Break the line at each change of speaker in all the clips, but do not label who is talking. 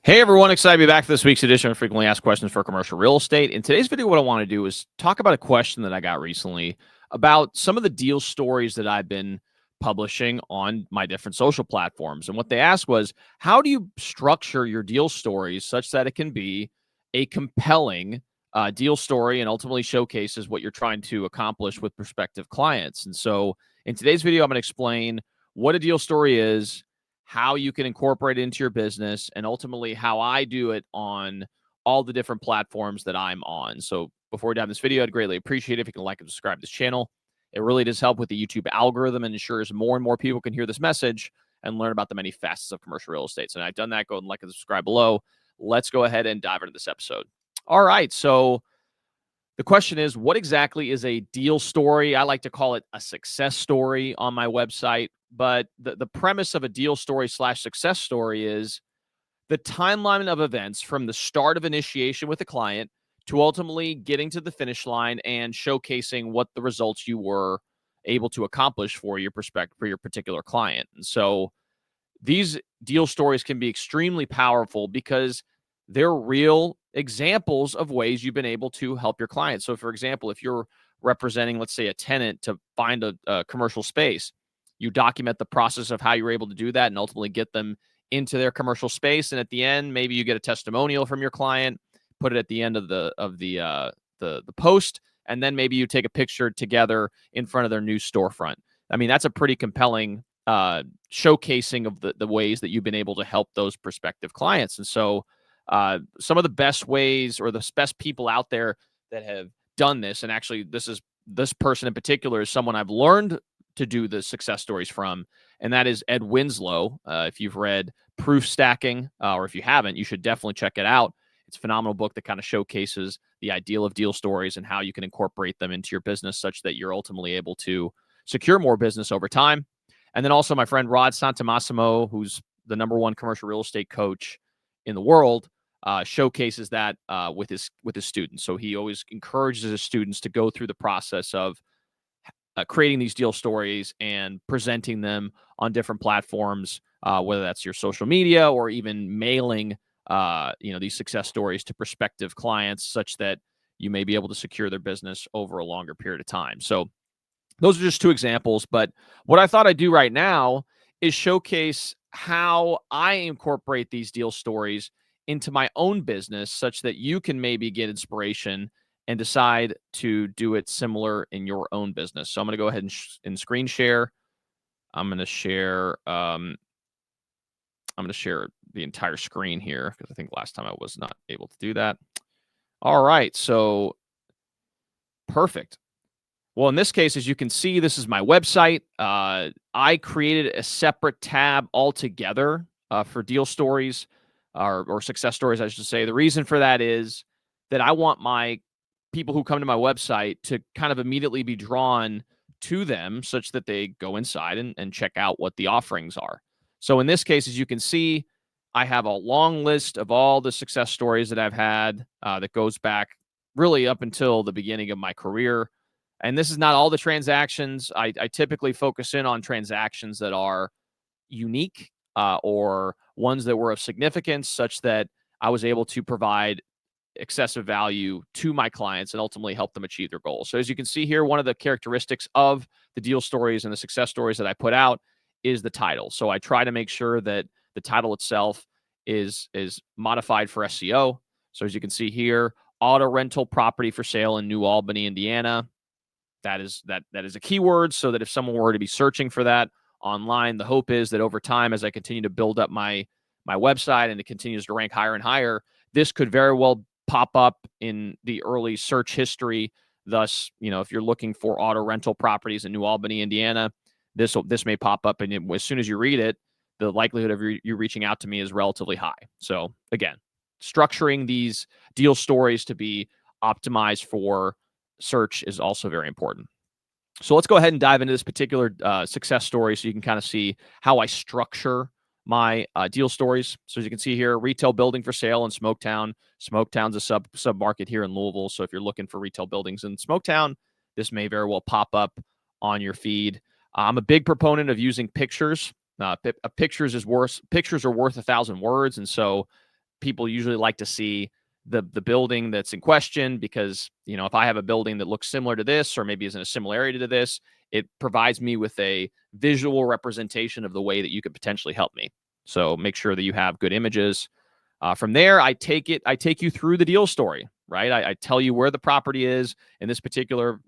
Hey everyone, excited to be back for this week's edition of Frequently Asked Questions for Commercial Real Estate. In today's video, what I want to do is talk about a question that I got recently about some of the deal stories that I've been publishing on my different social platforms. And what they asked was, how do you structure your deal stories such that it can be a compelling deal story and ultimately showcases what you're trying to accomplish with prospective clients? And so in today's video, I'm going to explain what a deal story is, how you can incorporate it into your business, and ultimately how I do it on all the different platforms that I'm on. So before we dive in this video, I'd greatly appreciate it if you can like and subscribe to this channel. It really does help with the YouTube algorithm and ensures more and more people can hear this message and learn about the many facets of commercial real estate. So now I've done that. Go and like and subscribe below. Let's go ahead and dive into this episode. All right. So the question is, what exactly is a deal story? I like to call it a success story on my website. But the premise of a deal story / success story is the timeline of events from the start of initiation with a client to ultimately getting to the finish line and showcasing what the results you were able to accomplish for your particular client. And so these deal stories can be extremely powerful because they're real examples of ways you've been able to help your clients. So, for example, if you're representing, let's say, a tenant to find a commercial space, you document the process of how you're able to do that and ultimately get them into their commercial space. And at the end, maybe you get a testimonial from your client, put it at the end of the post, and then maybe you take a picture together in front of their new storefront. I mean, that's a pretty compelling showcasing of the ways that you've been able to help those prospective clients. And so some of the best ways or the best people out there that have done this, and actually this person in particular is someone I've learned to do the success stories from, and that is Ed Winslow. If you've read Proof Stacking, or if you haven't, you should definitely check it out. It's a phenomenal book that kind of showcases the ideal of deal stories and how you can incorporate them into your business such that you're ultimately able to secure more business over time. And then also my friend Rod Santamassimo, who's the #1 commercial real estate coach in the world, showcases that with his students. So he always encourages his students to go through the process of creating these deal stories and presenting them on different platforms, whether that's your social media or even mailing, these success stories to prospective clients, such that you may be able to secure their business over a longer period of time. So those are just two examples. But what I thought I'd do right now is showcase how I incorporate these deal stories into my own business such that you can maybe get inspiration and decide to do it similar in your own business. So I'm going to go ahead and screen share. I'm going to share the entire screen here because I think last time I was not able to do that. All right, so perfect. Well, in this case, as you can see, this is my website. I created a separate tab altogether for deal stories or success stories, I should say. The reason for that is that I want my people who come to my website to kind of immediately be drawn to them such that they go inside and check out what the offerings are. So in this case, as you can see, I have a long list of all the success stories that I've had that goes back really up until the beginning of my career. And this is not all the transactions. I typically focus in on transactions that are unique or ones that were of significance such that I was able to provide excessive value to my clients and ultimately help them achieve their goals. So as you can see here, one of the characteristics of the deal stories and the success stories that I put out is the title. So I try to make sure that the title itself is modified for SEO. So as you can see here, auto rental property for sale in New Albany, Indiana. That is a keyword, so that if someone were to be searching for that online, the hope is that over time, as I continue to build up my website and it continues to rank higher and higher, this could very well pop up in the early search history. Thus, if you're looking for auto rental properties in New Albany, Indiana, this may pop up, and as soon as you read it, the likelihood of you reaching out to me is relatively high. So again, structuring these deal stories to be optimized for search is also very important. So let's go ahead and dive into this particular success story so you can kind of see how I structure my deal stories. So as you can see here, retail building for sale in Smoketown. Smoketown's a sub market here in Louisville. So if you're looking for retail buildings in Smoketown, this may very well pop up on your feed. I'm a big proponent of using pictures. Pictures are worth 1,000 words. And so people usually like to see the building that's in question because, if I have a building that looks similar to this or maybe is in a similarity to this, it provides me with a visual representation of the way that you could potentially help me. So make sure that you have good images. From there, I take you through the deal story, right? I tell you where the property is. In this particular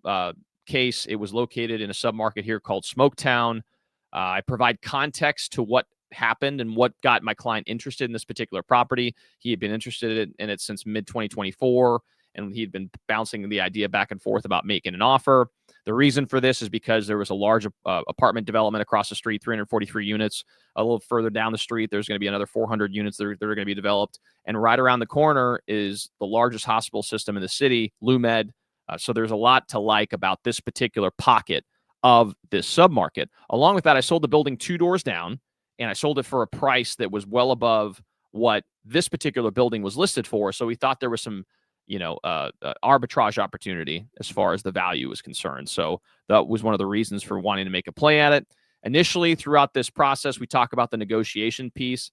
case, it was located in a submarket here called Smoketown. I provide context to what happened and what got my client interested in this particular property. He had been interested in it since mid 2024, and he'd been bouncing the idea back and forth about making an offer. The reason for this is because there was a large apartment development across the street, 343 units. A little further down the street, there's going to be another 400 units that are going to be developed. And right around the corner is the largest hospital system in the city, LuMed. So there's a lot to like about this particular pocket of this submarket. Along with that, I sold the building 2 doors down, and I sold it for a price that was well above what this particular building was listed for. So we thought there was some, arbitrage opportunity as far as the value is concerned. So that was one of the reasons for wanting to make a play at it. Initially, throughout this process, we talk about the negotiation piece.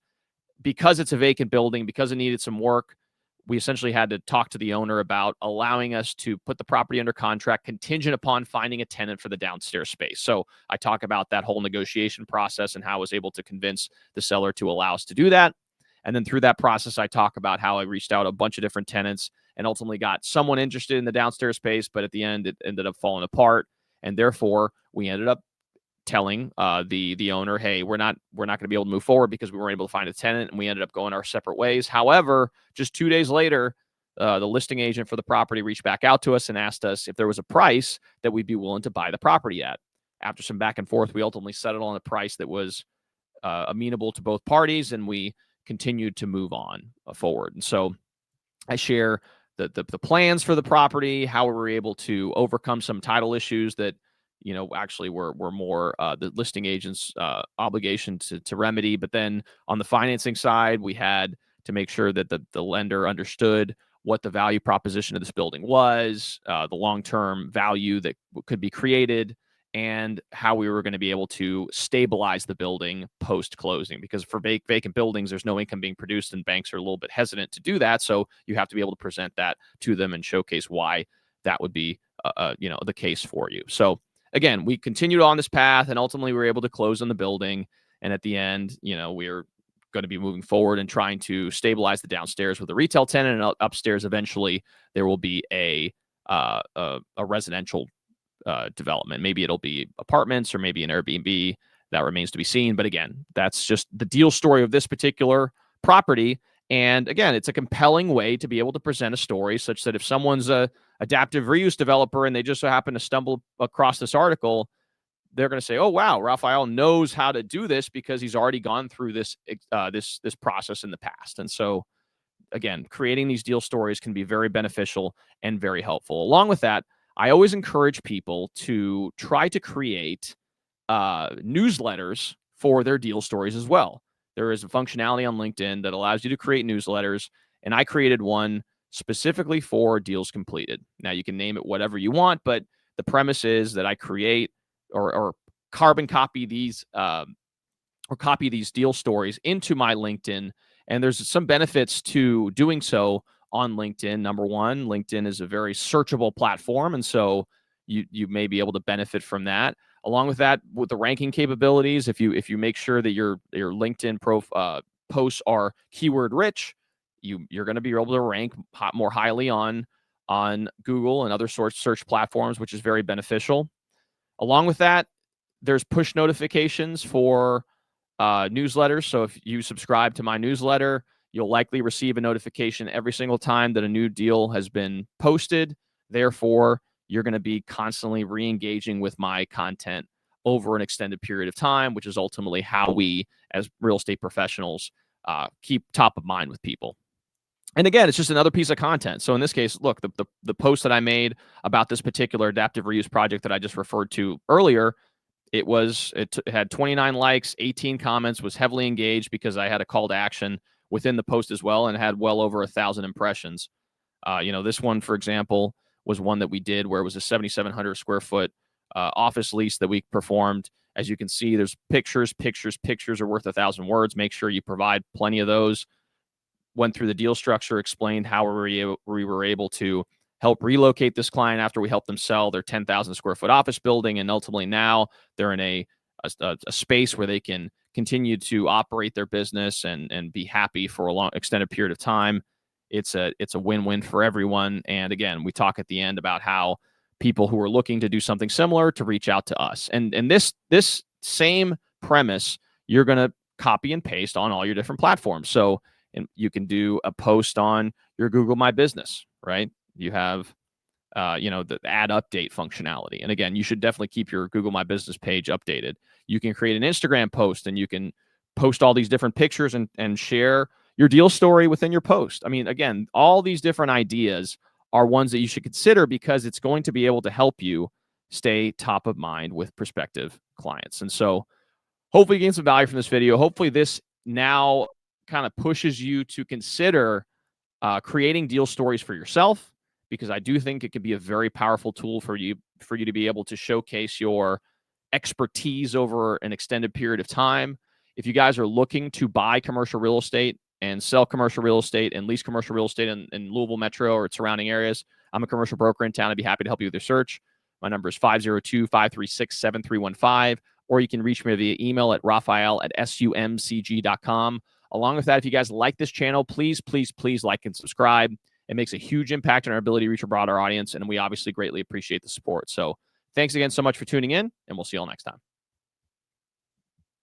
Because it's a vacant building, because it needed some work, we essentially had to talk to the owner about allowing us to put the property under contract contingent upon finding a tenant for the downstairs space. So I talk about that whole negotiation process and how I was able to convince the seller to allow us to do that. And then through that process, I talk about how I reached out a bunch of different tenants and ultimately got someone interested in the downstairs space, but at the end, it ended up falling apart. And therefore, we ended up telling the owner, hey, we're not going to be able to move forward because we weren't able to find a tenant, and we ended up going our separate ways. However, just 2 days later, the listing agent for the property reached back out to us and asked us if there was a price that we'd be willing to buy the property at. After some back and forth, we ultimately settled on a price that was amenable to both parties, and we continued to move on forward. And so I share the plans for the property, how we were able to overcome some title issues that actually were more the listing agent's obligation to remedy. But then on the financing side, we had to make sure that the lender understood what the value proposition of this building was, the long-term value that could be created, and how we were going to be able to stabilize the building post-closing. Because for vacant buildings, there's no income being produced, and banks are a little bit hesitant to do that. So you have to be able to present that to them and showcase why that would be the case for you. So again, we continued on this path, and ultimately we were able to close on the building. And at the end, we're going to be moving forward and trying to stabilize the downstairs with a retail tenant, and upstairs eventually there will be a residential development. Maybe it'll be apartments or maybe an Airbnb. That remains to be seen. But again, that's just the deal story of this particular property. And again, it's a compelling way to be able to present a story such that if someone's a adaptive reuse developer and they just so happen to stumble across this article, they're going to say, "Oh wow, Raphael knows how to do this because he's already gone through this process in the past." And so, again, creating these deal stories can be very beneficial and very helpful. Along with that, I always encourage people to try to create newsletters for their deal stories as well. There is a functionality on LinkedIn that allows you to create newsletters, and I created one specifically for deals completed. Now, you can name it whatever you want, but the premise is that I create or carbon copy these deal stories into my LinkedIn. And there's some benefits to doing so on LinkedIn. Number one, LinkedIn is a very searchable platform, and so you may be able to benefit from that. Along with that, with the ranking capabilities, if you make sure that your LinkedIn posts are keyword rich, you're going to be able to rank more highly on Google and other search platforms, which is very beneficial. Along with that, there's push notifications for newsletters. So if you subscribe to my newsletter, you'll likely receive a notification every single time that a new deal has been posted. Therefore, you're going to be constantly re-engaging with my content over an extended period of time, which is ultimately how we, as real estate professionals, keep top of mind with people. And again, it's just another piece of content. So in this case, look, the post that I made about this particular adaptive reuse project that I just referred to earlier, it had 29 likes, 18 comments, was heavily engaged because I had a call to action within the post as well, and had well over 1,000 impressions. This one, for example, was one that we did where it was a 7,700 square foot office lease that we performed. As you can see, there's pictures are worth 1,000 words. Make sure you provide plenty of those. went through the deal structure, explained how we were able to help relocate this client after we helped them sell their 10,000 square foot office building. And ultimately now they're in a space where they can continue to operate their business and be happy for a long extended period of time. It's a win-win for everyone. And again, we talk at the end about how people who are looking to do something similar to reach out to us. And this same premise, you're going to copy and paste on all your different platforms. So and you can do a post on your Google My Business, right? You have the ad update functionality. And again, you should definitely keep your Google My Business page updated. You can create an Instagram post and you can post all these different pictures and share your deal story within your post. I mean, again, all these different ideas are ones that you should consider because it's going to be able to help you stay top of mind with prospective clients. And so hopefully you gain some value from this video. Hopefully this now kind of pushes you to consider creating deal stories for yourself, because I do think it could be a very powerful tool for you to be able to showcase your expertise over an extended period of time. If you guys are looking to buy commercial real estate and sell commercial real estate and lease commercial real estate in Louisville Metro or its surrounding areas, I'm a commercial broker in town. I'd be happy to help you with your search. My number is 502-536-7315, or you can reach me via email at raphael@sumcg.com. Along with that, if you guys like this channel, please, please, please like and subscribe. It makes a huge impact on our ability to reach a broader audience, and we obviously greatly appreciate the support. So thanks again so much for tuning in, and we'll see you all next time.